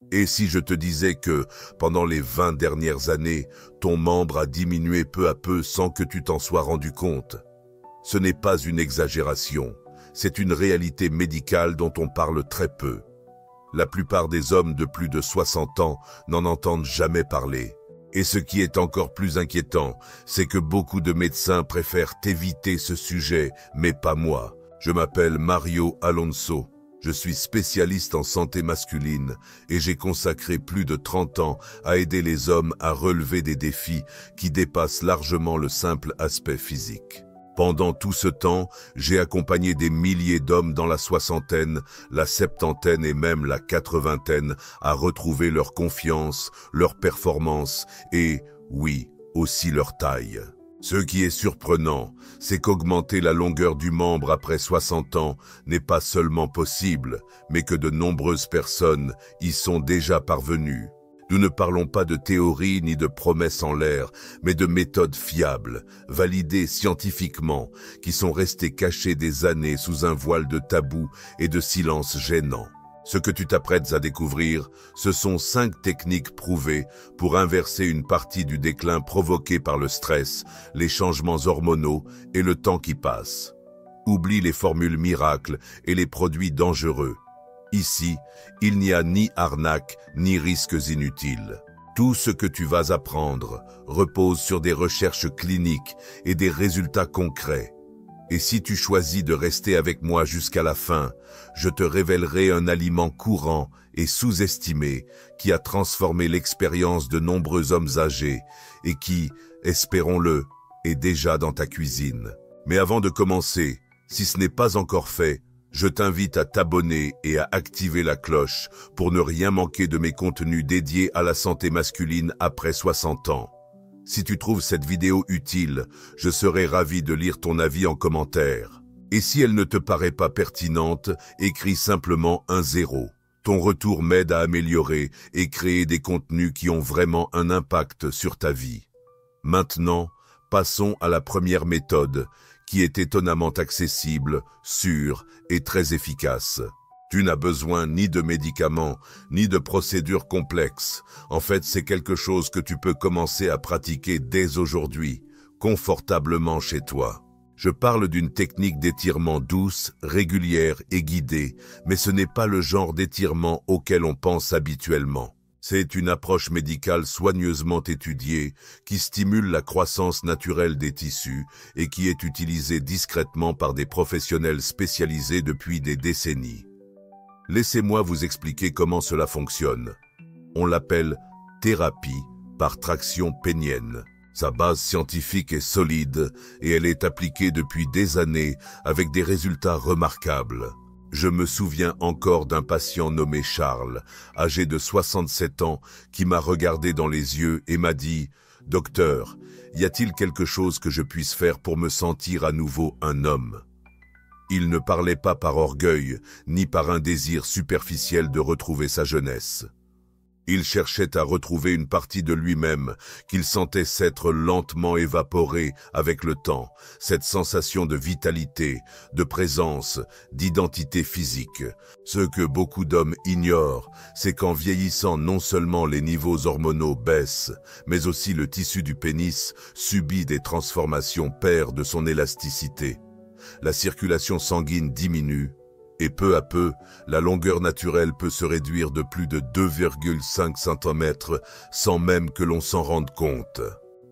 Et si je te disais que, pendant les 20 dernières années, ton membre a diminué peu à peu sans que tu t'en sois rendu compte? Ce n'est pas une exagération, c'est une réalité médicale dont on parle très peu. La plupart des hommes de plus de 60 ans n'en entendent jamais parler. Et ce qui est encore plus inquiétant, c'est que beaucoup de médecins préfèrent éviter ce sujet, mais pas moi. Je m'appelle Mario Alonso. Je suis spécialiste en santé masculine et j'ai consacré plus de 30 ans à aider les hommes à relever des défis qui dépassent largement le simple aspect physique. Pendant tout ce temps, j'ai accompagné des milliers d'hommes dans la soixantaine, la septantaine et même la quatre-vingtaine à retrouver leur confiance, leur performance et, oui, aussi leur taille. Ce qui est surprenant, c'est qu'augmenter la longueur du membre après 60 ans n'est pas seulement possible, mais que de nombreuses personnes y sont déjà parvenues. Nous ne parlons pas de théories ni de promesses en l'air, mais de méthodes fiables, validées scientifiquement, qui sont restées cachées des années sous un voile de tabou et de silence gênant. Ce que tu t'apprêtes à découvrir, ce sont 5 techniques prouvées pour inverser une partie du déclin provoqué par le stress, les changements hormonaux et le temps qui passe. Oublie les formules miracles et les produits dangereux. Ici, il n'y a ni arnaque ni risques inutiles. Tout ce que tu vas apprendre repose sur des recherches cliniques et des résultats concrets. Et si tu choisis de rester avec moi jusqu'à la fin, je te révélerai un aliment courant et sous-estimé qui a transformé l'expérience de nombreux hommes âgés et qui, espérons-le, est déjà dans ta cuisine. Mais avant de commencer, si ce n'est pas encore fait, je t'invite à t'abonner et à activer la cloche pour ne rien manquer de mes contenus dédiés à la santé masculine après 60 ans. Si tu trouves cette vidéo utile, je serai ravi de lire ton avis en commentaire. Et si elle ne te paraît pas pertinente, écris simplement un 0. Ton retour m'aide à améliorer et créer des contenus qui ont vraiment un impact sur ta vie. Maintenant, passons à la première méthode, qui est étonnamment accessible, sûre et très efficace. Tu n'as besoin ni de médicaments, ni de procédures complexes. En fait, c'est quelque chose que tu peux commencer à pratiquer dès aujourd'hui, confortablement chez toi. Je parle d'une technique d'étirement douce, régulière et guidée, mais ce n'est pas le genre d'étirement auquel on pense habituellement. C'est une approche médicale soigneusement étudiée qui stimule la croissance naturelle des tissus et qui est utilisée discrètement par des professionnels spécialisés depuis des décennies. Laissez-moi vous expliquer comment cela fonctionne. On l'appelle thérapie par traction pénienne. Sa base scientifique est solide et elle est appliquée depuis des années avec des résultats remarquables. Je me souviens encore d'un patient nommé Charles, âgé de 67 ans, qui m'a regardé dans les yeux et m'a dit « Docteur, y a-t-il quelque chose que je puisse faire pour me sentir à nouveau un homme ?» Il ne parlait pas par orgueil, ni par un désir superficiel de retrouver sa jeunesse. Il cherchait à retrouver une partie de lui-même qu'il sentait s'être lentement évaporée avec le temps, cette sensation de vitalité, de présence, d'identité physique. Ce que beaucoup d'hommes ignorent, c'est qu'en vieillissant non seulement les niveaux hormonaux baissent, mais aussi le tissu du pénis subit des transformations, perd de son élasticité. La circulation sanguine diminue, et peu à peu, la longueur naturelle peut se réduire de plus de 2,5 cm sans même que l'on s'en rende compte.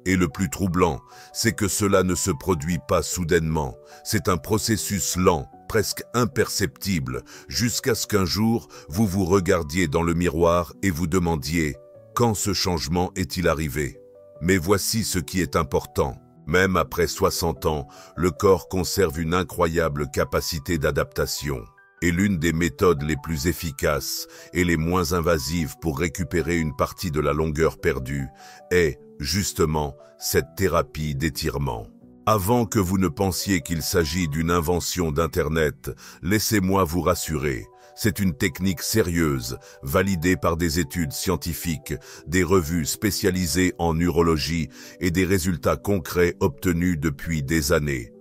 Et le plus troublant, c'est que cela ne se produit pas soudainement. C'est un processus lent, presque imperceptible, jusqu'à ce qu'un jour, vous vous regardiez dans le miroir et vous demandiez « Quand ce changement est-il arrivé ?» Mais voici ce qui est important. Même après 60 ans, le corps conserve une incroyable capacité d'adaptation. Et l'une des méthodes les plus efficaces et les moins invasives pour récupérer une partie de la longueur perdue est, justement, cette thérapie d'étirement. Avant que vous ne pensiez qu'il s'agit d'une invention d'Internet, laissez-moi vous rassurer. C'est une technique sérieuse, validée par des études scientifiques, des revues spécialisées en urologie et des résultats concrets obtenus depuis des années.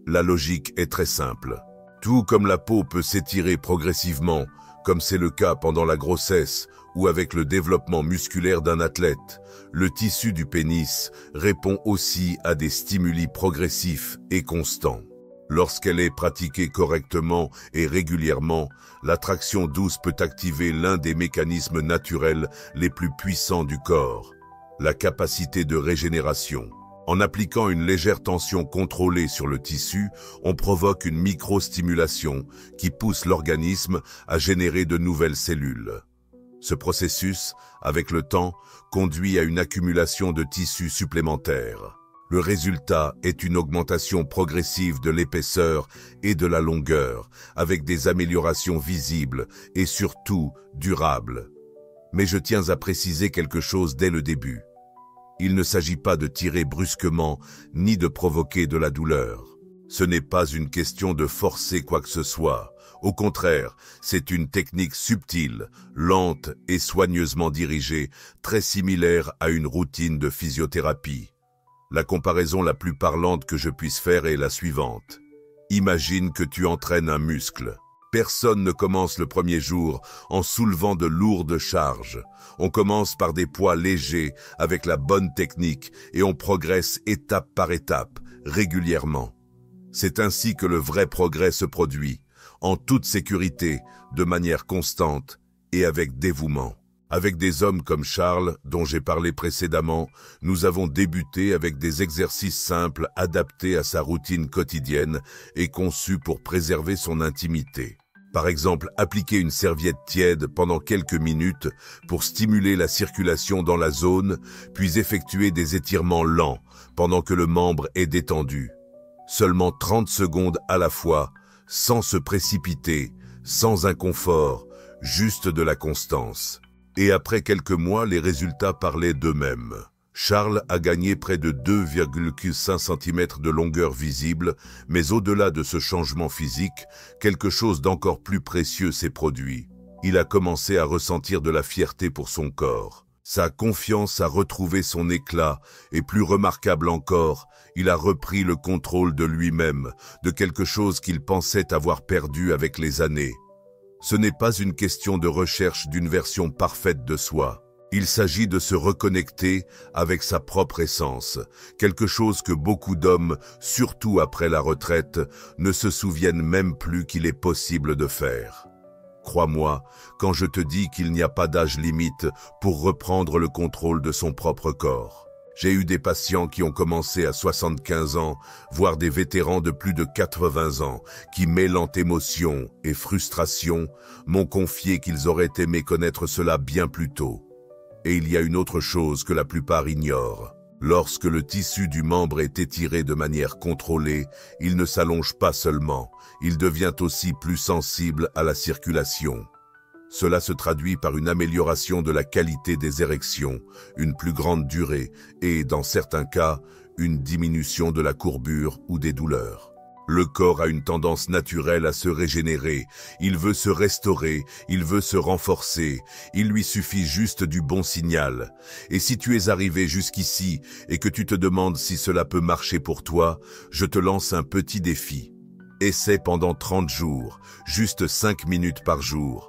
La logique est très simple. Tout comme la peau peut s'étirer progressivement, comme c'est le cas pendant la grossesse, ou avec le développement musculaire d'un athlète, le tissu du pénis répond aussi à des stimuli progressifs et constants. Lorsqu'elle est pratiquée correctement et régulièrement, l'attraction douce peut activer l'un des mécanismes naturels les plus puissants du corps, la capacité de régénération. En appliquant une légère tension contrôlée sur le tissu, on provoque une microstimulation qui pousse l'organisme à générer de nouvelles cellules. Ce processus, avec le temps, conduit à une accumulation de tissus supplémentaires. Le résultat est une augmentation progressive de l'épaisseur et de la longueur, avec des améliorations visibles et surtout durables. Mais je tiens à préciser quelque chose dès le début. Il ne s'agit pas de tirer brusquement, ni de provoquer de la douleur. Ce n'est pas une question de forcer quoi que ce soit. Au contraire, c'est une technique subtile, lente et soigneusement dirigée, très similaire à une routine de physiothérapie. La comparaison la plus parlante que je puisse faire est la suivante. Imagine que tu entraînes un muscle. Personne ne commence le premier jour en soulevant de lourdes charges. On commence par des poids légers, avec la bonne technique, et on progresse étape par étape, régulièrement. C'est ainsi que le vrai progrès se produit, en toute sécurité, de manière constante et avec dévouement. Avec des hommes comme Charles, dont j'ai parlé précédemment, nous avons débuté avec des exercices simples adaptés à sa routine quotidienne et conçus pour préserver son intimité. Par exemple, appliquer une serviette tiède pendant quelques minutes pour stimuler la circulation dans la zone, puis effectuer des étirements lents pendant que le membre est détendu. Seulement 30 secondes à la fois, sans se précipiter, sans inconfort, juste de la constance. Et après quelques mois, les résultats parlaient d'eux-mêmes. Charles a gagné près de 2,5 cm de longueur visible, mais au-delà de ce changement physique, quelque chose d'encore plus précieux s'est produit. Il a commencé à ressentir de la fierté pour son corps. Sa confiance a retrouvé son éclat, et plus remarquable encore, il a repris le contrôle de lui-même, de quelque chose qu'il pensait avoir perdu avec les années. Ce n'est pas une question de recherche d'une version parfaite de soi. Il s'agit de se reconnecter avec sa propre essence, quelque chose que beaucoup d'hommes, surtout après la retraite, ne se souviennent même plus qu'il est possible de faire. Crois-moi, quand je te dis qu'il n'y a pas d'âge limite pour reprendre le contrôle de son propre corps. J'ai eu des patients qui ont commencé à 75 ans, voire des vétérans de plus de 80 ans, qui, mêlant émotion et frustration, m'ont confié qu'ils auraient aimé connaître cela bien plus tôt. Et il y a une autre chose que la plupart ignorent. Lorsque le tissu du membre est étiré de manière contrôlée, il ne s'allonge pas seulement, il devient aussi plus sensible à la circulation. Cela se traduit par une amélioration de la qualité des érections, une plus grande durée et, dans certains cas, une diminution de la courbure ou des douleurs. Le corps a une tendance naturelle à se régénérer, il veut se restaurer, il veut se renforcer, il lui suffit juste du bon signal. Et si tu es arrivé jusqu'ici et que tu te demandes si cela peut marcher pour toi, je te lance un petit défi. Essaie pendant 30 jours, juste 5 minutes par jour.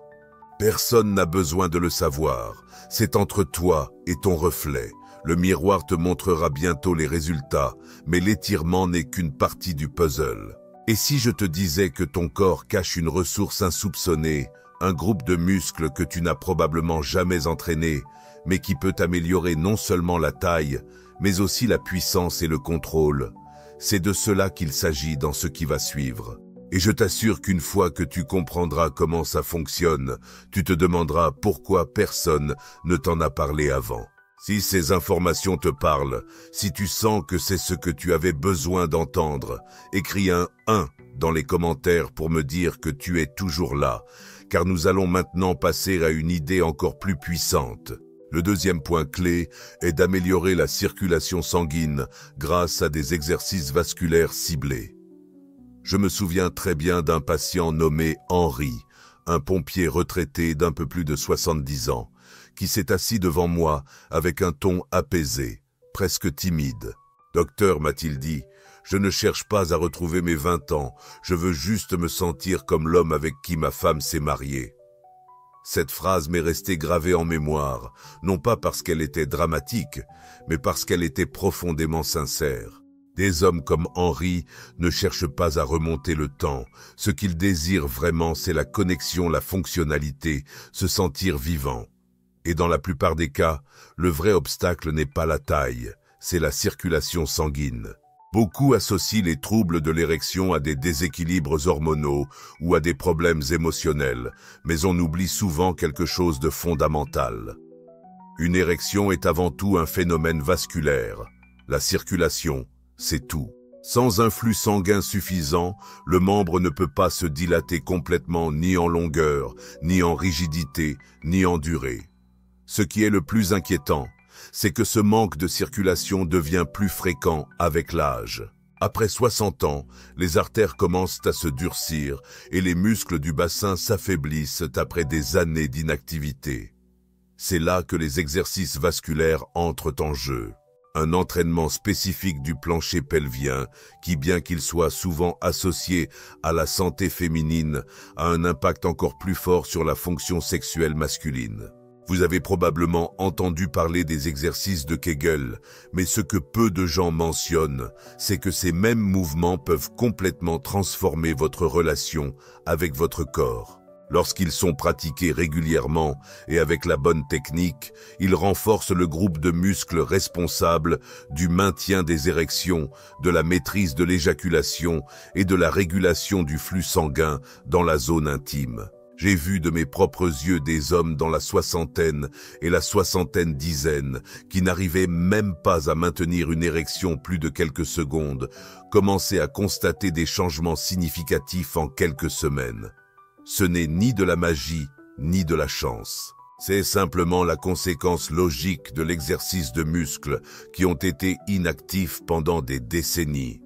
Personne n'a besoin de le savoir, c'est entre toi et ton reflet. Le miroir te montrera bientôt les résultats, mais l'étirement n'est qu'une partie du puzzle. Et si je te disais que ton corps cache une ressource insoupçonnée, un groupe de muscles que tu n'as probablement jamais entraîné, mais qui peut améliorer non seulement la taille, mais aussi la puissance et le contrôle. C'est de cela qu'il s'agit dans ce qui va suivre. Et je t'assure qu'une fois que tu comprendras comment ça fonctionne, tu te demanderas pourquoi personne ne t'en a parlé avant. Si ces informations te parlent, si tu sens que c'est ce que tu avais besoin d'entendre, écris un 1 dans les commentaires pour me dire que tu es toujours là, car nous allons maintenant passer à une idée encore plus puissante. Le deuxième point clé est d'améliorer la circulation sanguine grâce à des exercices vasculaires ciblés. Je me souviens très bien d'un patient nommé Henri, un pompier retraité d'un peu plus de 70 ans, qui s'est assis devant moi avec un ton apaisé, presque timide. « Docteur, m'a-t-il dit, je ne cherche pas à retrouver mes 20 ans, je veux juste me sentir comme l'homme avec qui ma femme s'est mariée. » Cette phrase m'est restée gravée en mémoire, non pas parce qu'elle était dramatique, mais parce qu'elle était profondément sincère. Des hommes comme Henri ne cherchent pas à remonter le temps. Ce qu'ils désirent vraiment, c'est la connexion, la fonctionnalité, se sentir vivant. Et dans la plupart des cas, le vrai obstacle n'est pas la taille, c'est la circulation sanguine. Beaucoup associent les troubles de l'érection à des déséquilibres hormonaux ou à des problèmes émotionnels, mais on oublie souvent quelque chose de fondamental. Une érection est avant tout un phénomène vasculaire. La circulation, c'est tout. Sans un flux sanguin suffisant, le membre ne peut pas se dilater complètement ni en longueur, ni en rigidité, ni en durée. Ce qui est le plus inquiétant, c'est que ce manque de circulation devient plus fréquent avec l'âge. Après 60 ans, les artères commencent à se durcir et les muscles du bassin s'affaiblissent après des années d'inactivité. C'est là que les exercices vasculaires entrent en jeu. Un entraînement spécifique du plancher pelvien qui, bien qu'il soit souvent associé à la santé féminine, a un impact encore plus fort sur la fonction sexuelle masculine. Vous avez probablement entendu parler des exercices de Kegel, mais ce que peu de gens mentionnent, c'est que ces mêmes mouvements peuvent complètement transformer votre relation avec votre corps. Lorsqu'ils sont pratiqués régulièrement et avec la bonne technique, ils renforcent le groupe de muscles responsables du maintien des érections, de la maîtrise de l'éjaculation et de la régulation du flux sanguin dans la zone intime. J'ai vu de mes propres yeux des hommes dans la soixantaine et la soixantaine dizaine qui n'arrivaient même pas à maintenir une érection plus de quelques secondes, commencer à constater des changements significatifs en quelques semaines. Ce n'est ni de la magie, ni de la chance. C'est simplement la conséquence logique de l'exercice de muscles qui ont été inactifs pendant des décennies.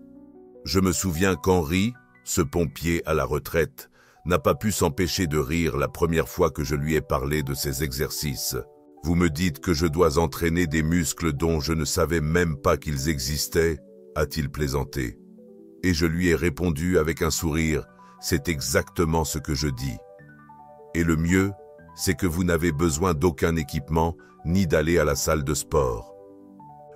Je me souviens qu'Henri, ce pompier à la retraite, n'a pas pu s'empêcher de rire la première fois que je lui ai parlé de ces exercices. « Vous me dites que je dois entraîner des muscles dont je ne savais même pas qu'ils existaient ?» a-t-il plaisanté. Et je lui ai répondu avec un sourire, « C'est exactement ce que je dis. Et le mieux, c'est que vous n'avez besoin d'aucun équipement ni d'aller à la salle de sport.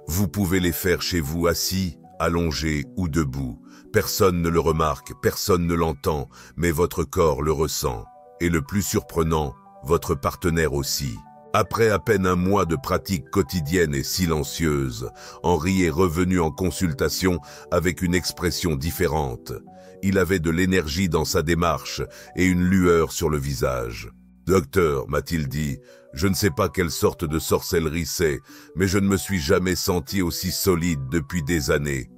Vous pouvez les faire chez vous assis, allongé ou debout. Personne ne le remarque, personne ne l'entend, mais votre corps le ressent. Et le plus surprenant, votre partenaire aussi. » Après à peine un mois de pratique quotidienne et silencieuse, Henri est revenu en consultation avec une expression différente. Il avait de l'énergie dans sa démarche et une lueur sur le visage. « Docteur, m'a-t-il dit, je ne sais pas quelle sorte de sorcellerie c'est, mais je ne me suis jamais senti aussi solide depuis des années.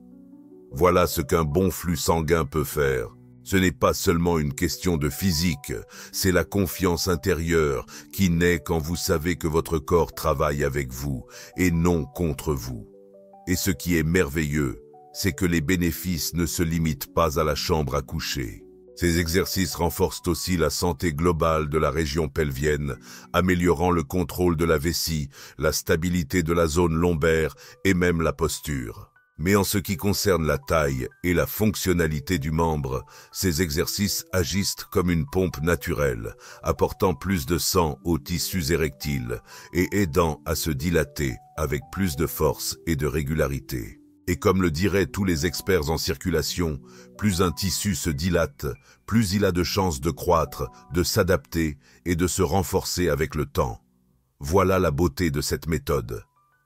Voilà ce qu'un bon flux sanguin peut faire. Ce n'est pas seulement une question de physique, c'est la confiance intérieure qui naît quand vous savez que votre corps travaille avec vous et non contre vous. Et ce qui est merveilleux, c'est que les bénéfices ne se limitent pas à la chambre à coucher. Ces exercices renforcent aussi la santé globale de la région pelvienne, améliorant le contrôle de la vessie, la stabilité de la zone lombaire et même la posture. Mais en ce qui concerne la taille et la fonctionnalité du membre, ces exercices agissent comme une pompe naturelle, apportant plus de sang aux tissus érectiles et aidant à se dilater avec plus de force et de régularité. Et comme le diraient tous les experts en circulation, plus un tissu se dilate, plus il a de chances de croître, de s'adapter et de se renforcer avec le temps. Voilà la beauté de cette méthode.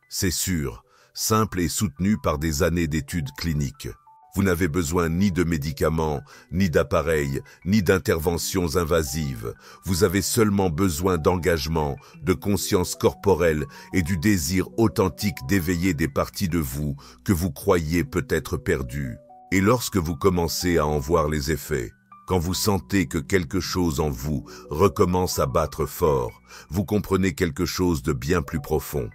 C'est sûr, simple et soutenu par des années d'études cliniques. Vous n'avez besoin ni de médicaments, ni d'appareils, ni d'interventions invasives. Vous avez seulement besoin d'engagement, de conscience corporelle et du désir authentique d'éveiller des parties de vous que vous croyiez peut-être perdues. Et lorsque vous commencez à en voir les effets, quand vous sentez que quelque chose en vous recommence à battre fort, vous comprenez quelque chose de bien plus profond.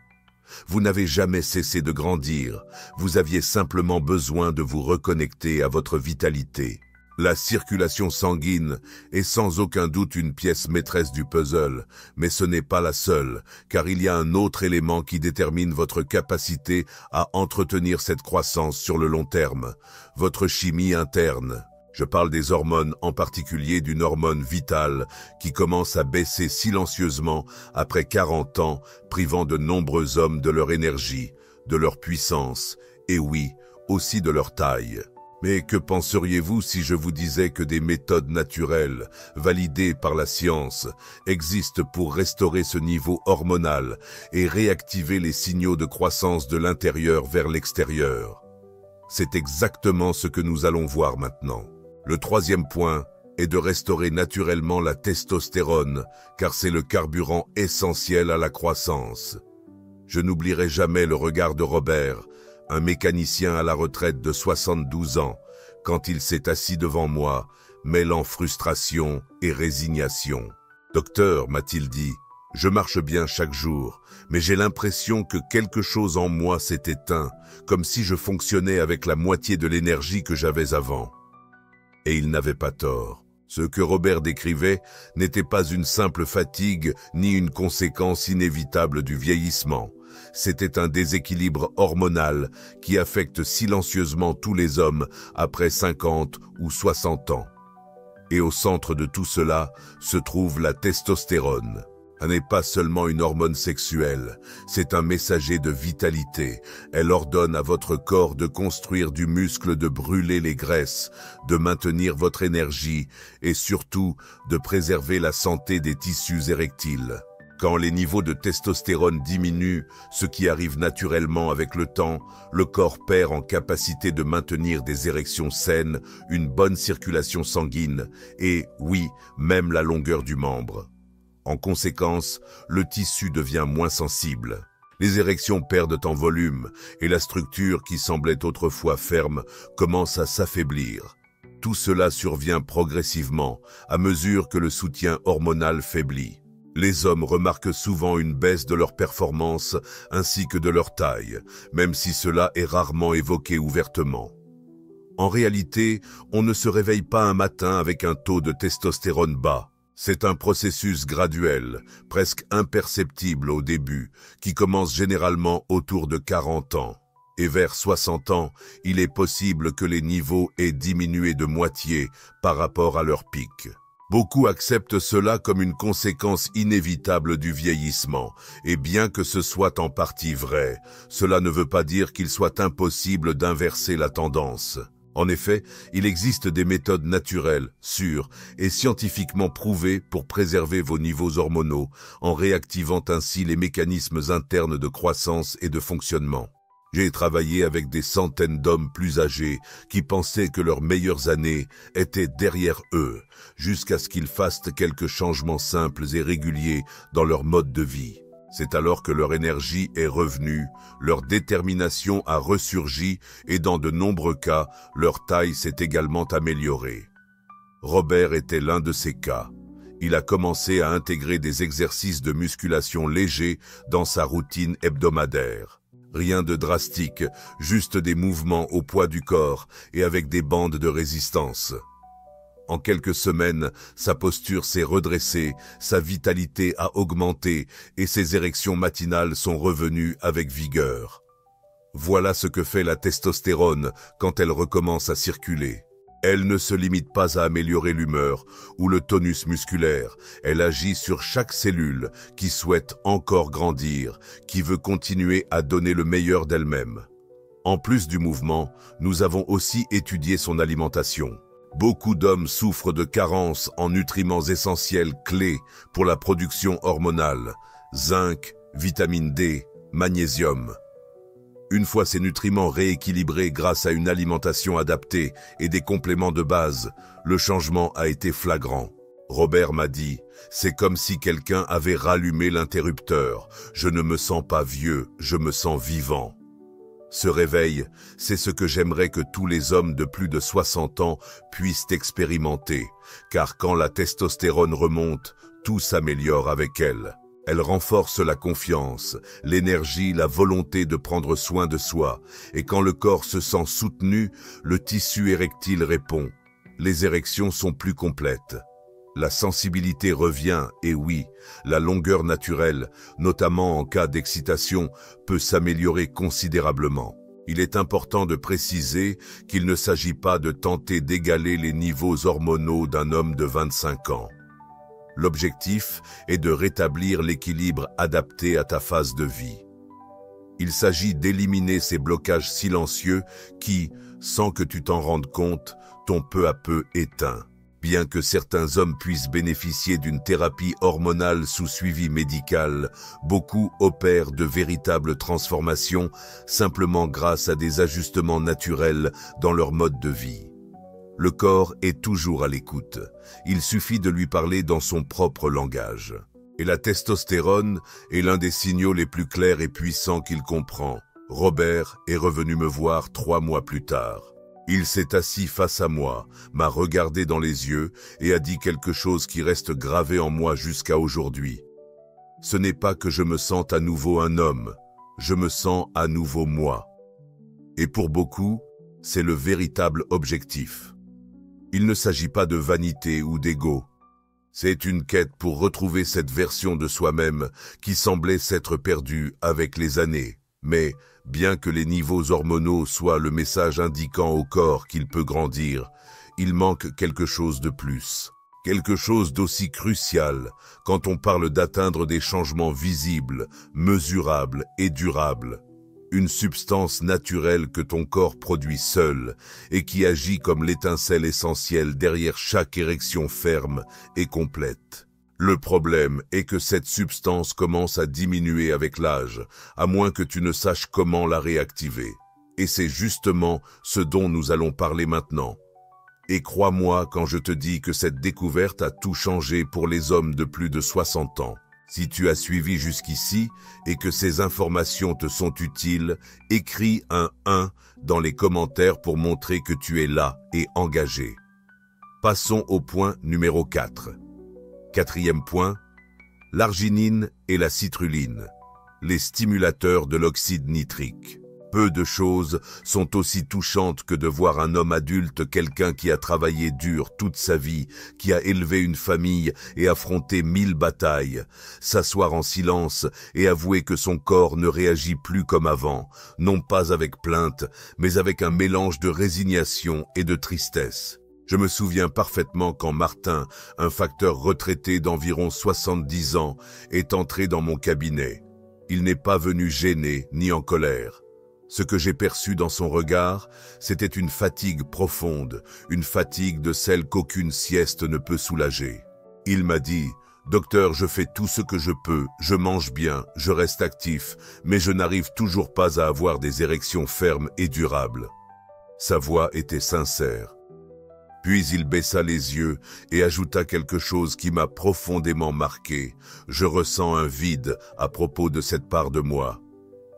Vous n'avez jamais cessé de grandir, vous aviez simplement besoin de vous reconnecter à votre vitalité. La circulation sanguine est sans aucun doute une pièce maîtresse du puzzle, mais ce n'est pas la seule, car il y a un autre élément qui détermine votre capacité à entretenir cette croissance sur le long terme, votre chimie interne. Je parle des hormones, en particulier d'une hormone vitale qui commence à baisser silencieusement après 40 ans, privant de nombreux hommes de leur énergie, de leur puissance, et oui, aussi de leur taille. Mais que penseriez-vous si je vous disais que des méthodes naturelles, validées par la science, existent pour restaurer ce niveau hormonal et réactiver les signaux de croissance de l'intérieur vers l'extérieur? C'est exactement ce que nous allons voir maintenant. Le troisième point est de restaurer naturellement la testostérone, car c'est le carburant essentiel à la croissance. Je n'oublierai jamais le regard de Robert, un mécanicien à la retraite de 72 ans, quand il s'est assis devant moi, mêlant frustration et résignation. « Docteur, m'a-t-il dit, je marche bien chaque jour, mais j'ai l'impression que quelque chose en moi s'est éteint, comme si je fonctionnais avec la moitié de l'énergie que j'avais avant. » Et il n'avait pas tort. Ce que Robert décrivait n'était pas une simple fatigue ni une conséquence inévitable du vieillissement. C'était un déséquilibre hormonal qui affecte silencieusement tous les hommes après 50 ou 60 ans. Et au centre de tout cela se trouve la testostérone. Elle n'est pas seulement une hormone sexuelle, c'est un messager de vitalité. Elle ordonne à votre corps de construire du muscle, de brûler les graisses, de maintenir votre énergie et surtout de préserver la santé des tissus érectiles. Quand les niveaux de testostérone diminuent, ce qui arrive naturellement avec le temps, le corps perd en capacité de maintenir des érections saines, une bonne circulation sanguine et, oui, même la longueur du membre. En conséquence, le tissu devient moins sensible. Les érections perdent en volume et la structure qui semblait autrefois ferme commence à s'affaiblir. Tout cela survient progressivement à mesure que le soutien hormonal faiblit. Les hommes remarquent souvent une baisse de leur performance ainsi que de leur taille, même si cela est rarement évoqué ouvertement. En réalité, on ne se réveille pas un matin avec un taux de testostérone bas. C'est un processus graduel, presque imperceptible au début, qui commence généralement autour de 40 ans. Et vers 60 ans, il est possible que les niveaux aient diminué de moitié par rapport à leur pic. Beaucoup acceptent cela comme une conséquence inévitable du vieillissement, et bien que ce soit en partie vrai, cela ne veut pas dire qu'il soit impossible d'inverser la tendance. En effet, il existe des méthodes naturelles, sûres et scientifiquement prouvées pour préserver vos niveaux hormonaux, en réactivant ainsi les mécanismes internes de croissance et de fonctionnement. J'ai travaillé avec des centaines d'hommes plus âgés qui pensaient que leurs meilleures années étaient derrière eux, jusqu'à ce qu'ils fassent quelques changements simples et réguliers dans leur mode de vie. C'est alors que leur énergie est revenue, leur détermination a ressurgi et dans de nombreux cas, leur taille s'est également améliorée. Robert était l'un de ces cas. Il a commencé à intégrer des exercices de musculation légers dans sa routine hebdomadaire. Rien de drastique, juste des mouvements au poids du corps et avec des bandes de résistance. En quelques semaines, sa posture s'est redressée, sa vitalité a augmenté et ses érections matinales sont revenues avec vigueur. Voilà ce que fait la testostérone quand elle recommence à circuler. Elle ne se limite pas à améliorer l'humeur ou le tonus musculaire, elle agit sur chaque cellule qui souhaite encore grandir, qui veut continuer à donner le meilleur d'elle-même. En plus du mouvement, nous avons aussi étudié son alimentation. Beaucoup d'hommes souffrent de carences en nutriments essentiels clés pour la production hormonale, zinc, vitamine D, magnésium. Une fois ces nutriments rééquilibrés grâce à une alimentation adaptée et des compléments de base, le changement a été flagrant. Robert m'a dit, c'est comme si quelqu'un avait rallumé l'interrupteur. Je ne me sens pas vieux, je me sens vivant. Ce réveil, c'est ce que j'aimerais que tous les hommes de plus de 60 ans puissent expérimenter, car quand la testostérone remonte, tout s'améliore avec elle. Elle renforce la confiance, l'énergie, la volonté de prendre soin de soi, et quand le corps se sent soutenu, le tissu érectile répond. Les érections sont plus complètes. La sensibilité revient, et oui, la longueur naturelle, notamment en cas d'excitation, peut s'améliorer considérablement. Il est important de préciser qu'il ne s'agit pas de tenter d'égaler les niveaux hormonaux d'un homme de 25 ans. L'objectif est de rétablir l'équilibre adapté à ta phase de vie. Il s'agit d'éliminer ces blocages silencieux qui, sans que tu t'en rendes compte, t'ont peu à peu éteint. Bien que certains hommes puissent bénéficier d'une thérapie hormonale sous suivi médical, beaucoup opèrent de véritables transformations simplement grâce à des ajustements naturels dans leur mode de vie. Le corps est toujours à l'écoute. Il suffit de lui parler dans son propre langage. Et la testostérone est l'un des signaux les plus clairs et puissants qu'il comprend. Robert est revenu me voir 3 mois plus tard. Il s'est assis face à moi, m'a regardé dans les yeux et a dit quelque chose qui reste gravé en moi jusqu'à aujourd'hui. Ce n'est pas que je me sente à nouveau un homme, je me sens à nouveau moi. Et pour beaucoup, c'est le véritable objectif. Il ne s'agit pas de vanité ou d'ego. C'est une quête pour retrouver cette version de soi-même qui semblait s'être perdue avec les années. Mais, bien que les niveaux hormonaux soient le message indiquant au corps qu'il peut grandir, il manque quelque chose de plus. Quelque chose d'aussi crucial quand on parle d'atteindre des changements visibles, mesurables et durables. Une substance naturelle que ton corps produit seul et qui agit comme l'étincelle essentielle derrière chaque érection ferme et complète. Le problème est que cette substance commence à diminuer avec l'âge, à moins que tu ne saches comment la réactiver. Et c'est justement ce dont nous allons parler maintenant. Et crois-moi quand je te dis que cette découverte a tout changé pour les hommes de plus de 60 ans. Si tu as suivi jusqu'ici et que ces informations te sont utiles, écris un 1 dans les commentaires pour montrer que tu es là et engagé. Passons au point numéro 4. 4e point, l'arginine et la citrulline, les stimulateurs de l'oxyde nitrique. Peu de choses sont aussi touchantes que de voir un homme adulte, quelqu'un qui a travaillé dur toute sa vie, qui a élevé une famille et affronté 1000 batailles, s'asseoir en silence et avouer que son corps ne réagit plus comme avant, non pas avec plainte, mais avec un mélange de résignation et de tristesse. Je me souviens parfaitement quand Martin, un facteur retraité d'environ 70 ans, est entré dans mon cabinet. Il n'est pas venu gêné ni en colère. Ce que j'ai perçu dans son regard, c'était une fatigue profonde, une fatigue de celle qu'aucune sieste ne peut soulager. Il m'a dit « Docteur, je fais tout ce que je peux, je mange bien, je reste actif, mais je n'arrive toujours pas à avoir des érections fermes et durables. » Sa voix était sincère. Puis il baissa les yeux et ajouta quelque chose qui m'a profondément marqué. Je ressens un vide à propos de cette part de moi.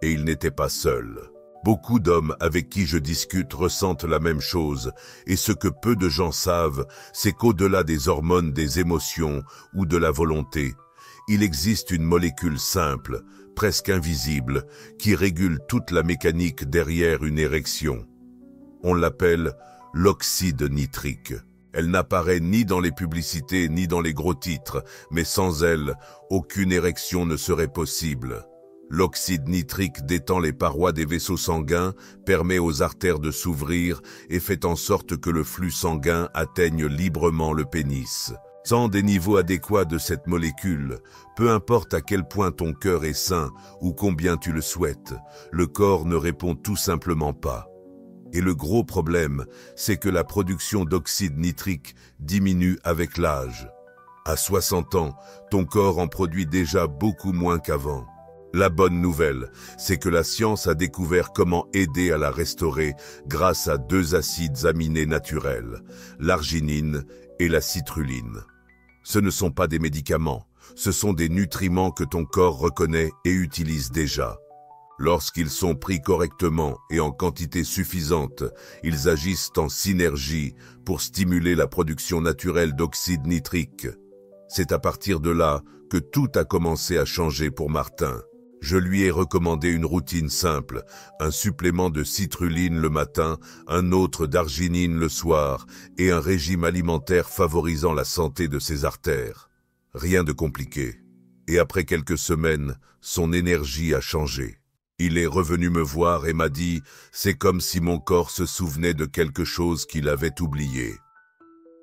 Et il n'était pas seul. Beaucoup d'hommes avec qui je discute ressentent la même chose, et ce que peu de gens savent, c'est qu'au-delà des hormones, des émotions ou de la volonté, il existe une molécule simple, presque invisible, qui régule toute la mécanique derrière une érection. On l'appelle l'oxyde nitrique. Elle n'apparaît ni dans les publicités ni dans les gros titres, mais sans elle, aucune érection ne serait possible. L'oxyde nitrique détend les parois des vaisseaux sanguins, permet aux artères de s'ouvrir et fait en sorte que le flux sanguin atteigne librement le pénis. Sans des niveaux adéquats de cette molécule, peu importe à quel point ton cœur est sain ou combien tu le souhaites, le corps ne répond tout simplement pas. Et le gros problème, c'est que la production d'oxyde nitrique diminue avec l'âge. À 60 ans, ton corps en produit déjà beaucoup moins qu'avant. La bonne nouvelle, c'est que la science a découvert comment aider à la restaurer grâce à 2 acides aminés naturels, l'arginine et la citrulline. Ce ne sont pas des médicaments, ce sont des nutriments que ton corps reconnaît et utilise déjà. Lorsqu'ils sont pris correctement et en quantité suffisante, ils agissent en synergie pour stimuler la production naturelle d'oxyde nitrique. C'est à partir de là que tout a commencé à changer pour Martin. Je lui ai recommandé une routine simple, un supplément de citrulline le matin, un autre d'arginine le soir et un régime alimentaire favorisant la santé de ses artères. Rien de compliqué. Et après quelques semaines, son énergie a changé. Il est revenu me voir et m'a dit « C'est comme si mon corps se souvenait de quelque chose qu'il avait oublié ».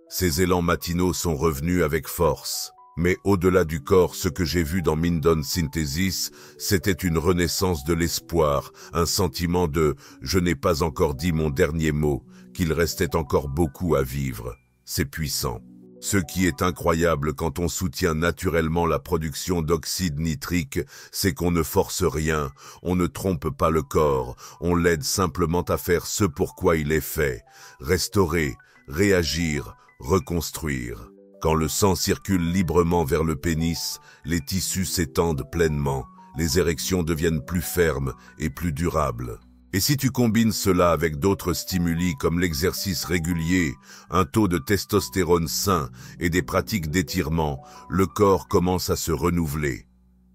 Ces élans matinaux sont revenus avec force. Mais au-delà du corps, ce que j'ai vu dans Mindon Synthesis, c'était une renaissance de l'espoir, un sentiment de « je n'ai pas encore dit mon dernier mot », qu'il restait encore beaucoup à vivre. C'est puissant. Ce qui est incroyable quand on soutient naturellement la production d'oxyde nitrique, c'est qu'on ne force rien, on ne trompe pas le corps, on l'aide simplement à faire ce pourquoi il est fait, restaurer, réagir, reconstruire. Quand le sang circule librement vers le pénis, les tissus s'étendent pleinement, les érections deviennent plus fermes et plus durables. Et si tu combines cela avec d'autres stimuli comme l'exercice régulier, un taux de testostérone sain et des pratiques d'étirement, le corps commence à se renouveler.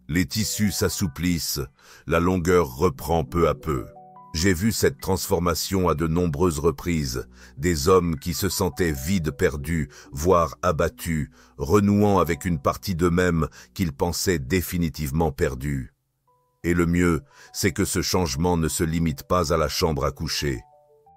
Les tissus s'assouplissent, la longueur reprend peu à peu. J'ai vu cette transformation à de nombreuses reprises, des hommes qui se sentaient vides, perdus, voire abattus, renouant avec une partie d'eux-mêmes qu'ils pensaient définitivement perdue. Et le mieux, c'est que ce changement ne se limite pas à la chambre à coucher.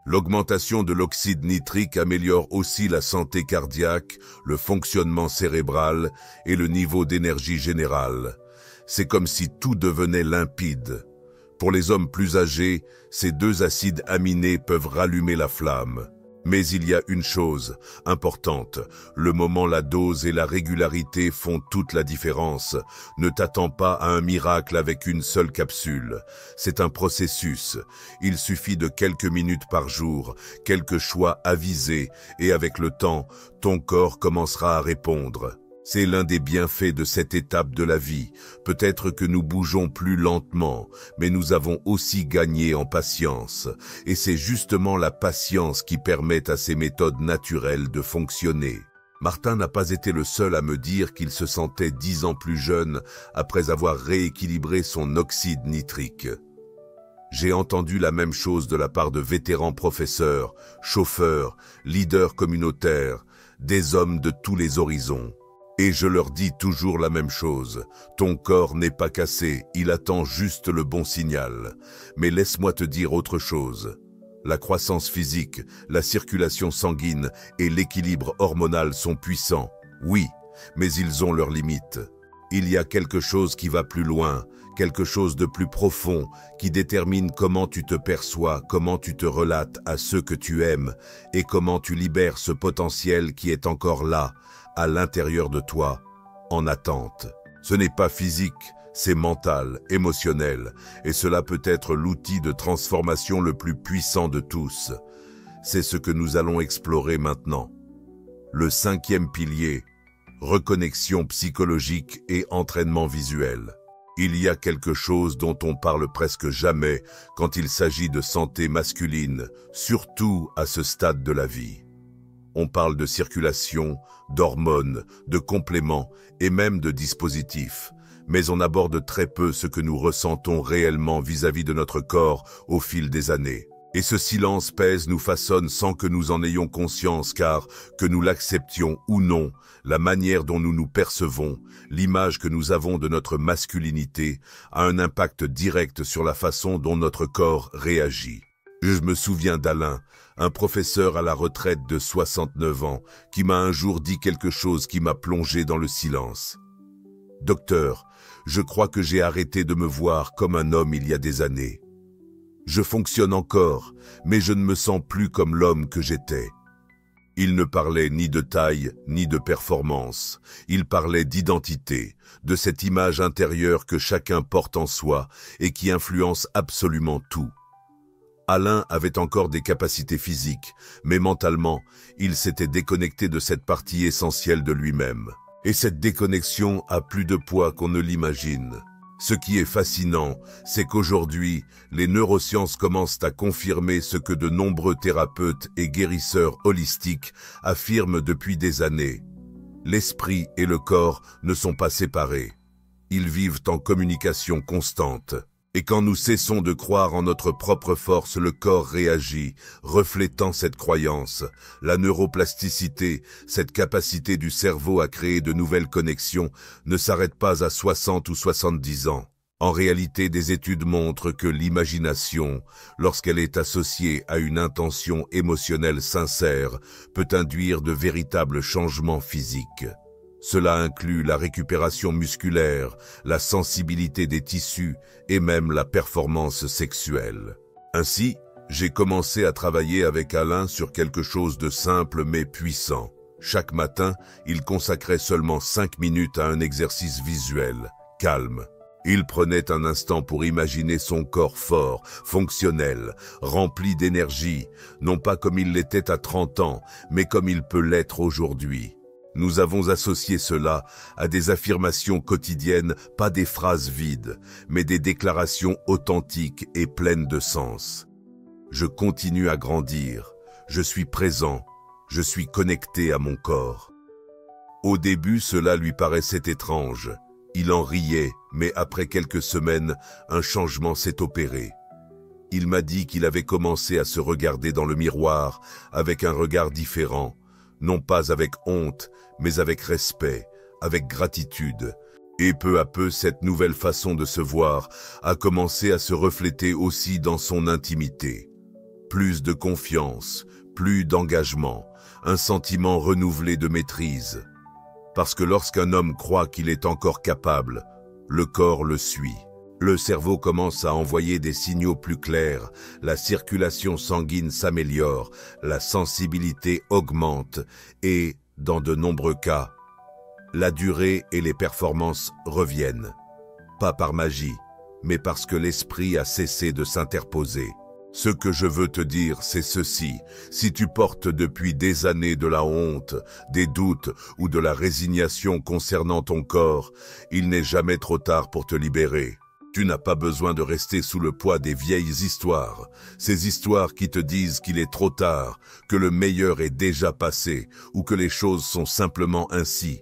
L'augmentation de l'oxyde nitrique améliore aussi la santé cardiaque, le fonctionnement cérébral et le niveau d'énergie générale. C'est comme si tout devenait limpide. Pour les hommes plus âgés, ces deux acides aminés peuvent rallumer la flamme. Mais il y a une chose importante, le moment, la dose et la régularité font toute la différence. Ne t'attends pas à un miracle avec une seule capsule. C'est un processus. Il suffit de quelques minutes par jour, quelques choix avisés, et avec le temps, ton corps commencera à répondre. C'est l'un des bienfaits de cette étape de la vie. Peut-être que nous bougeons plus lentement, mais nous avons aussi gagné en patience. Et c'est justement la patience qui permet à ces méthodes naturelles de fonctionner. Martin n'a pas été le seul à me dire qu'il se sentait 10 ans plus jeune après avoir rééquilibré son oxyde nitrique. J'ai entendu la même chose de la part de vétérans professeurs, chauffeurs, leaders communautaires, des hommes de tous les horizons. Et je leur dis toujours la même chose, ton corps n'est pas cassé, il attend juste le bon signal. Mais laisse-moi te dire autre chose. La croissance physique, la circulation sanguine et l'équilibre hormonal sont puissants, oui, mais ils ont leurs limites. Il y a quelque chose qui va plus loin, quelque chose de plus profond, qui détermine comment tu te perçois, comment tu te relates à ceux que tu aimes, et comment tu libères ce potentiel qui est encore là, à l'intérieur de toi, en attente. Ce n'est pas physique, c'est mental, émotionnel, et cela peut être l'outil de transformation le plus puissant de tous. C'est ce que nous allons explorer maintenant. Le 5e pilier, reconnexion psychologique et entraînement visuel. Il y a quelque chose dont on parle presque jamais quand il s'agit de santé masculine, surtout à ce stade de la vie. On parle de circulation, d'hormones, de compléments et même de dispositifs. Mais on aborde très peu ce que nous ressentons réellement vis-à-vis de notre corps au fil des années. Et ce silence pèse, nous façonne sans que nous en ayons conscience, car que nous l'acceptions ou non, la manière dont nous nous percevons, l'image que nous avons de notre masculinité, a un impact direct sur la façon dont notre corps réagit. Je me souviens d'Alain, un professeur à la retraite de 69 ans, qui m'a un jour dit quelque chose qui m'a plongé dans le silence. « Docteur, je crois que j'ai arrêté de me voir comme un homme il y a des années. Je fonctionne encore, mais je ne me sens plus comme l'homme que j'étais. » Il ne parlait ni de taille, ni de performance. Il parlait d'identité, de cette image intérieure que chacun porte en soi et qui influence absolument tout. Alain avait encore des capacités physiques, mais mentalement, il s'était déconnecté de cette partie essentielle de lui-même. Et cette déconnexion a plus de poids qu'on ne l'imagine. Ce qui est fascinant, c'est qu'aujourd'hui, les neurosciences commencent à confirmer ce que de nombreux thérapeutes et guérisseurs holistiques affirment depuis des années. L'esprit et le corps ne sont pas séparés. Ils vivent en communication constante. Et quand nous cessons de croire en notre propre force, le corps réagit, reflétant cette croyance. La neuroplasticité, cette capacité du cerveau à créer de nouvelles connexions, ne s'arrête pas à 60 ou 70 ans. En réalité, des études montrent que l'imagination, lorsqu'elle est associée à une intention émotionnelle sincère, peut induire de véritables changements physiques. Cela inclut la récupération musculaire, la sensibilité des tissus et même la performance sexuelle. Ainsi, j'ai commencé à travailler avec Alain sur quelque chose de simple mais puissant. Chaque matin, il consacrait seulement 5 minutes à un exercice visuel, calme. Il prenait un instant pour imaginer son corps fort, fonctionnel, rempli d'énergie, non pas comme il l'était à 30 ans, mais comme il peut l'être aujourd'hui. Nous avons associé cela à des affirmations quotidiennes, pas des phrases vides, mais des déclarations authentiques et pleines de sens. Je continue à grandir, je suis présent, je suis connecté à mon corps. Au début, cela lui paraissait étrange. Il en riait, mais après quelques semaines, un changement s'est opéré. Il m'a dit qu'il avait commencé à se regarder dans le miroir avec un regard différent, non pas avec honte, mais avec respect, avec gratitude. Et peu à peu, cette nouvelle façon de se voir a commencé à se refléter aussi dans son intimité. Plus de confiance, plus d'engagement, un sentiment renouvelé de maîtrise. Parce que lorsqu'un homme croit qu'il est encore capable, le corps le suit. Le cerveau commence à envoyer des signaux plus clairs, la circulation sanguine s'améliore, la sensibilité augmente et, dans de nombreux cas, la durée et les performances reviennent. Pas par magie, mais parce que l'esprit a cessé de s'interposer. Ce que je veux te dire, c'est ceci. Si tu portes depuis des années de la honte, des doutes ou de la résignation concernant ton corps, il n'est jamais trop tard pour te libérer. Tu n'as pas besoin de rester sous le poids des vieilles histoires, ces histoires qui te disent qu'il est trop tard, que le meilleur est déjà passé ou que les choses sont simplement ainsi.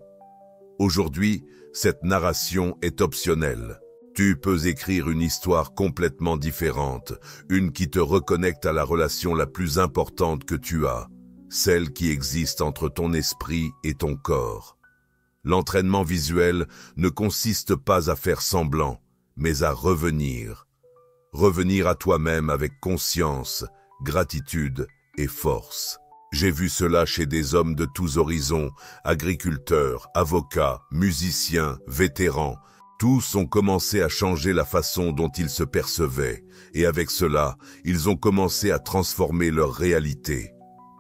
Aujourd'hui, cette narration est optionnelle. Tu peux écrire une histoire complètement différente, une qui te reconnecte à la relation la plus importante que tu as, celle qui existe entre ton esprit et ton corps. L'entraînement visuel ne consiste pas à faire semblant, mais à revenir. Revenir à toi-même avec conscience, gratitude et force. J'ai vu cela chez des hommes de tous horizons, agriculteurs, avocats, musiciens, vétérans. Tous ont commencé à changer la façon dont ils se percevaient, et avec cela, ils ont commencé à transformer leur réalité.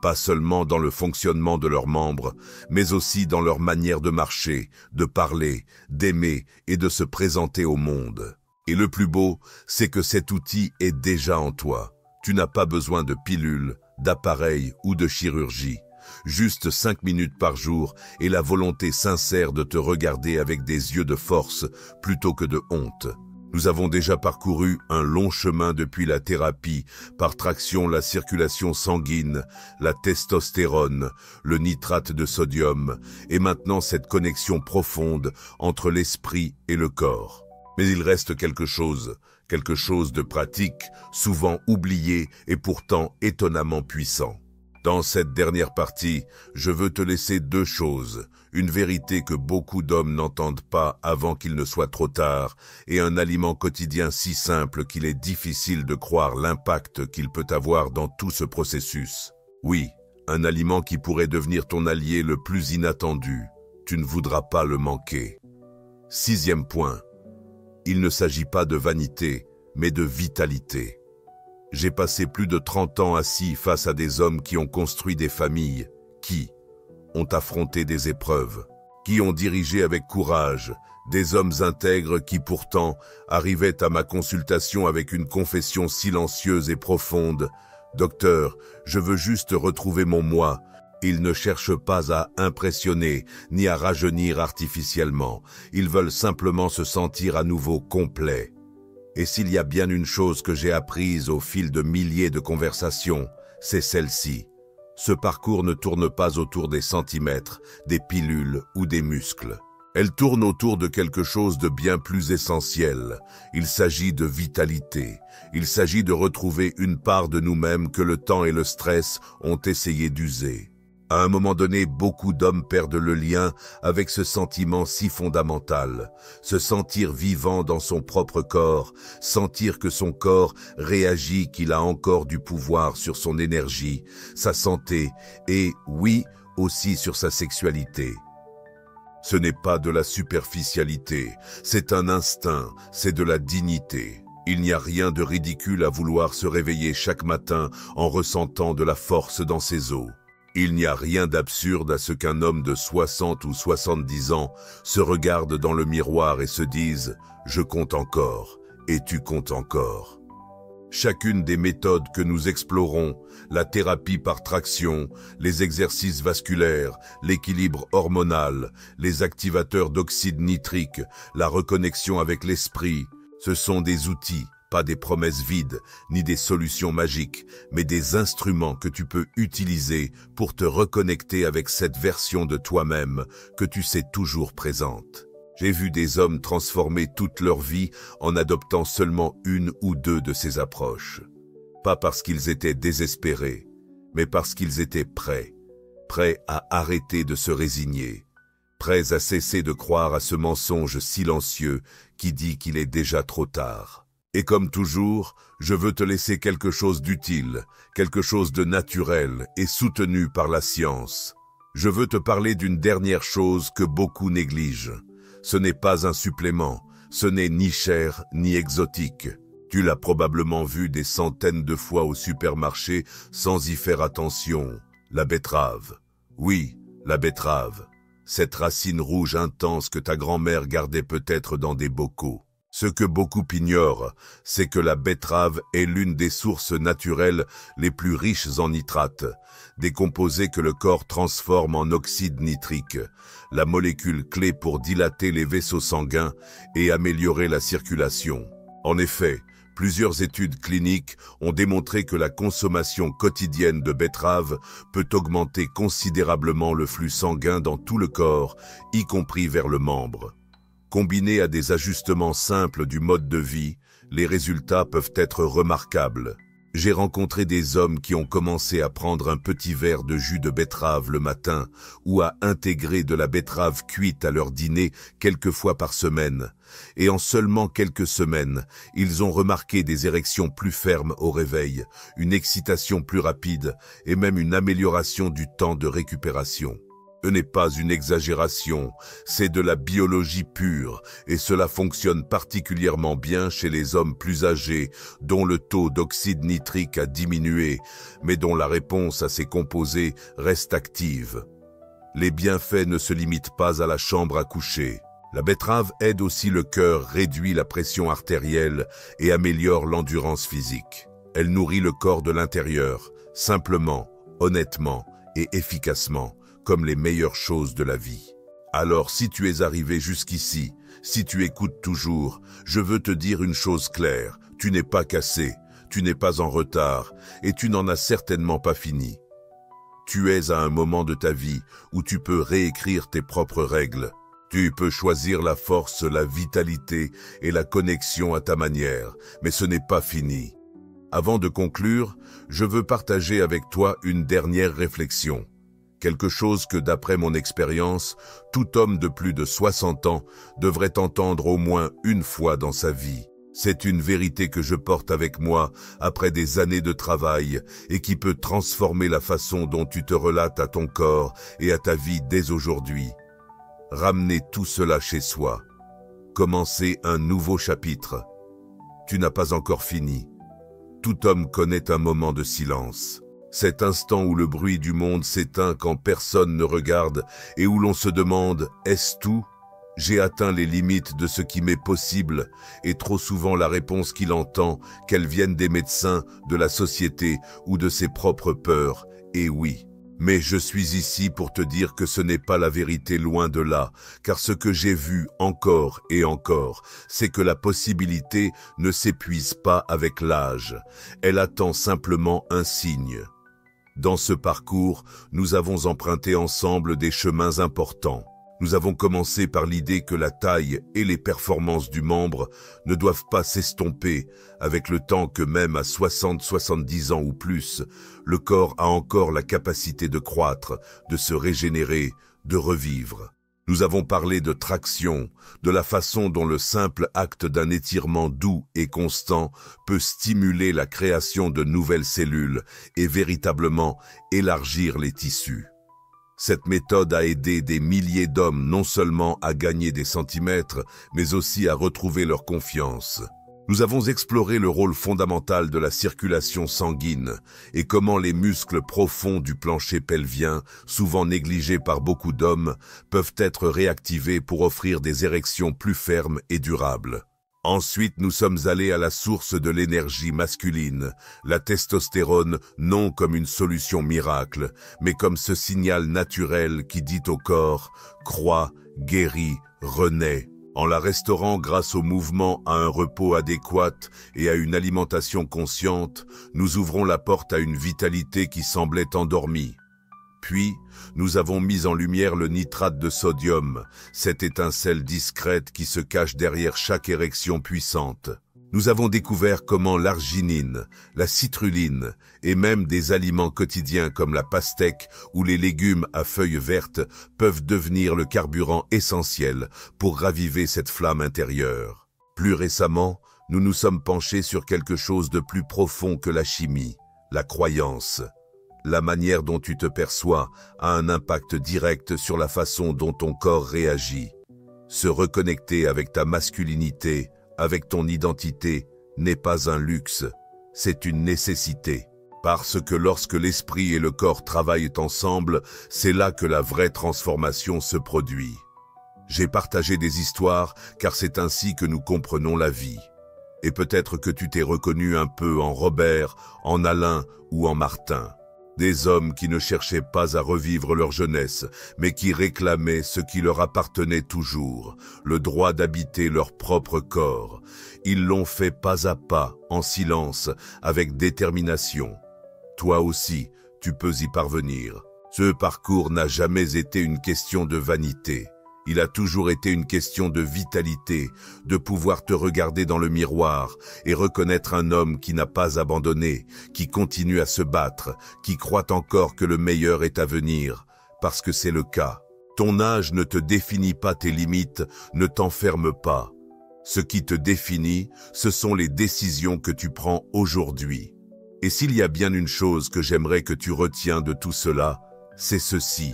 Pas seulement dans le fonctionnement de leurs membres, mais aussi dans leur manière de marcher, de parler, d'aimer et de se présenter au monde. Et le plus beau, c'est que cet outil est déjà en toi. Tu n'as pas besoin de pilules, d'appareils ou de chirurgie. Juste 5 minutes par jour et la volonté sincère de te regarder avec des yeux de force plutôt que de honte. Nous avons déjà parcouru un long chemin depuis la thérapie, par traction la circulation sanguine, la testostérone, le nitrate de sodium, et maintenant cette connexion profonde entre l'esprit et le corps. Mais il reste quelque chose de pratique, souvent oublié et pourtant étonnamment puissant. Dans cette dernière partie, je veux te laisser 2 choses, une vérité que beaucoup d'hommes n'entendent pas avant qu'il ne soit trop tard, et un aliment quotidien si simple qu'il est difficile de croire l'impact qu'il peut avoir dans tout ce processus. Oui, un aliment qui pourrait devenir ton allié le plus inattendu. Tu ne voudras pas le manquer. 6e point. Il ne s'agit pas de vanité, mais de vitalité. J'ai passé plus de 30 ans assis face à des hommes qui ont construit des familles, qui ont affronté des épreuves, qui ont dirigé avec courage, des hommes intègres qui pourtant arrivaient à ma consultation avec une confession silencieuse et profonde. « Docteur, je veux juste retrouver mon moi ». Ils ne cherchent pas à impressionner ni à rajeunir artificiellement. Ils veulent simplement se sentir à nouveau complets. Et s'il y a bien une chose que j'ai apprise au fil de milliers de conversations, c'est celle-ci. Ce parcours ne tourne pas autour des centimètres, des pilules ou des muscles. Elle tourne autour de quelque chose de bien plus essentiel. Il s'agit de vitalité. Il s'agit de retrouver une part de nous-mêmes que le temps et le stress ont essayé d'user. À un moment donné, beaucoup d'hommes perdent le lien avec ce sentiment si fondamental, se sentir vivant dans son propre corps, sentir que son corps réagit, qu'il a encore du pouvoir sur son énergie, sa santé et, oui, aussi sur sa sexualité. Ce n'est pas de la superficialité, c'est un instinct, c'est de la dignité. Il n'y a rien de ridicule à vouloir se réveiller chaque matin en ressentant de la force dans ses os. Il n'y a rien d'absurde à ce qu'un homme de 60 ou 70 ans se regarde dans le miroir et se dise « Je compte encore et tu comptes encore ». Chacune des méthodes que nous explorons, la thérapie par traction, les exercices vasculaires, l'équilibre hormonal, les activateurs d'oxyde nitrique, la reconnexion avec l'esprit, ce sont des outils, pas des promesses vides, ni des solutions magiques, mais des instruments que tu peux utiliser pour te reconnecter avec cette version de toi-même que tu sais toujours présente. J'ai vu des hommes transformer toute leur vie en adoptant seulement une ou deux de ces approches. Pas parce qu'ils étaient désespérés, mais parce qu'ils étaient prêts à arrêter de se résigner, prêts à cesser de croire à ce mensonge silencieux qui dit qu'il est déjà trop tard. Et comme toujours, je veux te laisser quelque chose d'utile, quelque chose de naturel et soutenu par la science. Je veux te parler d'une dernière chose que beaucoup négligent. Ce n'est pas un supplément, ce n'est ni cher ni exotique. Tu l'as probablement vu des centaines de fois au supermarché sans y faire attention. La betterave. Oui, la betterave. Cette racine rouge intense que ta grand-mère gardait peut-être dans des bocaux. Ce que beaucoup ignorent, c'est que la betterave est l'une des sources naturelles les plus riches en nitrates, des composés que le corps transforme en oxyde nitrique, la molécule clé pour dilater les vaisseaux sanguins et améliorer la circulation. En effet, plusieurs études cliniques ont démontré que la consommation quotidienne de betterave peut augmenter considérablement le flux sanguin dans tout le corps, y compris vers le membre. Combinés à des ajustements simples du mode de vie, les résultats peuvent être remarquables. J'ai rencontré des hommes qui ont commencé à prendre un petit verre de jus de betterave le matin ou à intégrer de la betterave cuite à leur dîner quelques fois par semaine. Et en seulement quelques semaines, ils ont remarqué des érections plus fermes au réveil, une excitation plus rapide et même une amélioration du temps de récupération. Ce n'est pas une exagération, c'est de la biologie pure et cela fonctionne particulièrement bien chez les hommes plus âgés dont le taux d'oxyde nitrique a diminué, mais dont la réponse à ces composés reste active. Les bienfaits ne se limitent pas à la chambre à coucher. La betterave aide aussi le cœur, réduit la pression artérielle et améliore l'endurance physique. Elle nourrit le corps de l'intérieur, simplement, honnêtement et efficacement, comme les meilleures choses de la vie. Alors si tu es arrivé jusqu'ici, si tu écoutes toujours, je veux te dire une chose claire, tu n'es pas cassé, tu n'es pas en retard et tu n'en as certainement pas fini. Tu es à un moment de ta vie où tu peux réécrire tes propres règles. Tu peux choisir la force, la vitalité et la connexion à ta manière, mais ce n'est pas fini. Avant de conclure, je veux partager avec toi une dernière réflexion. Quelque chose que, d'après mon expérience, tout homme de plus de 60 ans devrait entendre au moins une fois dans sa vie. C'est une vérité que je porte avec moi après des années de travail et qui peut transformer la façon dont tu te relates à ton corps et à ta vie dès aujourd'hui. Ramener tout cela chez soi. Commencer un nouveau chapitre. Tu n'as pas encore fini. Tout homme connaît un moment de silence. Cet instant où le bruit du monde s'éteint quand personne ne regarde et où l'on se demande « Est-ce tout ?» J'ai atteint les limites de ce qui m'est possible et trop souvent la réponse qu'il entend, qu'elle vienne des médecins, de la société ou de ses propres peurs, est oui. Mais je suis ici pour te dire que ce n'est pas la vérité, loin de là, car ce que j'ai vu encore et encore, c'est que la possibilité ne s'épuise pas avec l'âge. Elle attend simplement un signe. Dans ce parcours, nous avons emprunté ensemble des chemins importants. Nous avons commencé par l'idée que la taille et les performances du membre ne doivent pas s'estomper avec le temps que même à 60-70 ans ou plus, le corps a encore la capacité de croître, de se régénérer, de revivre. Nous avons parlé de traction, de la façon dont le simple acte d'un étirement doux et constant peut stimuler la création de nouvelles cellules et véritablement élargir les tissus. Cette méthode a aidé des milliers d'hommes non seulement à gagner des centimètres, mais aussi à retrouver leur confiance. Nous avons exploré le rôle fondamental de la circulation sanguine et comment les muscles profonds du plancher pelvien, souvent négligés par beaucoup d'hommes, peuvent être réactivés pour offrir des érections plus fermes et durables. Ensuite, nous sommes allés à la source de l'énergie masculine, la testostérone, non comme une solution miracle, mais comme ce signal naturel qui dit au corps « crois, guéris, renais ». En la restaurant grâce au mouvement, à un repos adéquat et à une alimentation consciente, nous ouvrons la porte à une vitalité qui semblait endormie. Puis, nous avons mis en lumière le nitrate de sodium, cette étincelle discrète qui se cache derrière chaque érection puissante. Nous avons découvert comment l'arginine, la citrulline et même des aliments quotidiens comme la pastèque ou les légumes à feuilles vertes peuvent devenir le carburant essentiel pour raviver cette flamme intérieure. Plus récemment, nous nous sommes penchés sur quelque chose de plus profond que la chimie, la croyance. La manière dont tu te perçois a un impact direct sur la façon dont ton corps réagit. Se reconnecter avec ta masculinité, avec ton identité, n'est pas un luxe, c'est une nécessité. Parce que lorsque l'esprit et le corps travaillent ensemble, c'est là que la vraie transformation se produit. J'ai partagé des histoires car c'est ainsi que nous comprenons la vie. Et peut-être que tu t'es reconnu un peu en Robert, en Alain ou en Martin. Des hommes qui ne cherchaient pas à revivre leur jeunesse, mais qui réclamaient ce qui leur appartenait toujours, le droit d'habiter leur propre corps. Ils l'ont fait pas à pas, en silence, avec détermination. Toi aussi, tu peux y parvenir. Ce parcours n'a jamais été une question de vanité. Il a toujours été une question de vitalité, de pouvoir te regarder dans le miroir et reconnaître un homme qui n'a pas abandonné, qui continue à se battre, qui croit encore que le meilleur est à venir, parce que c'est le cas. Ton âge ne te définit pas tes limites, ne t'enferme pas. Ce qui te définit, ce sont les décisions que tu prends aujourd'hui. Et s'il y a bien une chose que j'aimerais que tu retiens de tout cela, c'est ceci.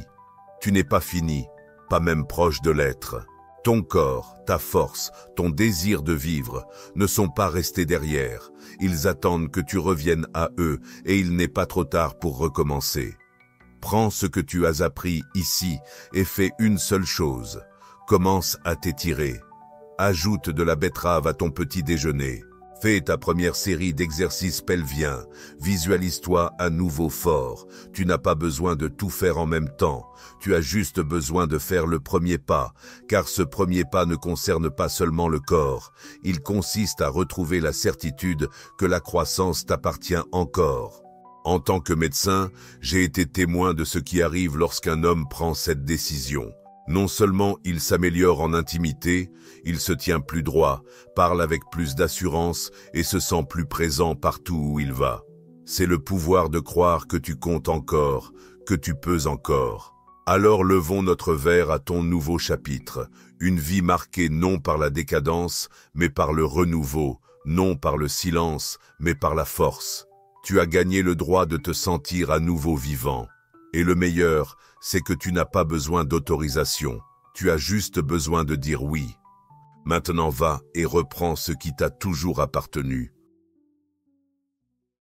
Tu n'es pas fini. Pas même proche de l'être. Ton corps, ta force, ton désir de vivre ne sont pas restés derrière. Ils attendent que tu reviennes à eux et il n'est pas trop tard pour recommencer. Prends ce que tu as appris ici et fais une seule chose. Commence à t'étirer. Ajoute de la betterave à ton petit déjeuner. Fais ta première série d'exercices pelviens. Visualise-toi à nouveau fort. Tu n'as pas besoin de tout faire en même temps. Tu as juste besoin de faire le premier pas, car ce premier pas ne concerne pas seulement le corps. Il consiste à retrouver la certitude que la croissance t'appartient encore. En tant que médecin, j'ai été témoin de ce qui arrive lorsqu'un homme prend cette décision. Non seulement il s'améliore en intimité, il se tient plus droit, parle avec plus d'assurance et se sent plus présent partout où il va. C'est le pouvoir de croire que tu comptes encore, que tu peux encore. Alors levons notre verre à ton nouveau chapitre, une vie marquée non par la décadence, mais par le renouveau, non par le silence, mais par la force. Tu as gagné le droit de te sentir à nouveau vivant. Et le meilleur, c'est que tu n'as pas besoin d'autorisation. Tu as juste besoin de dire oui. Maintenant va et reprends ce qui t'a toujours appartenu.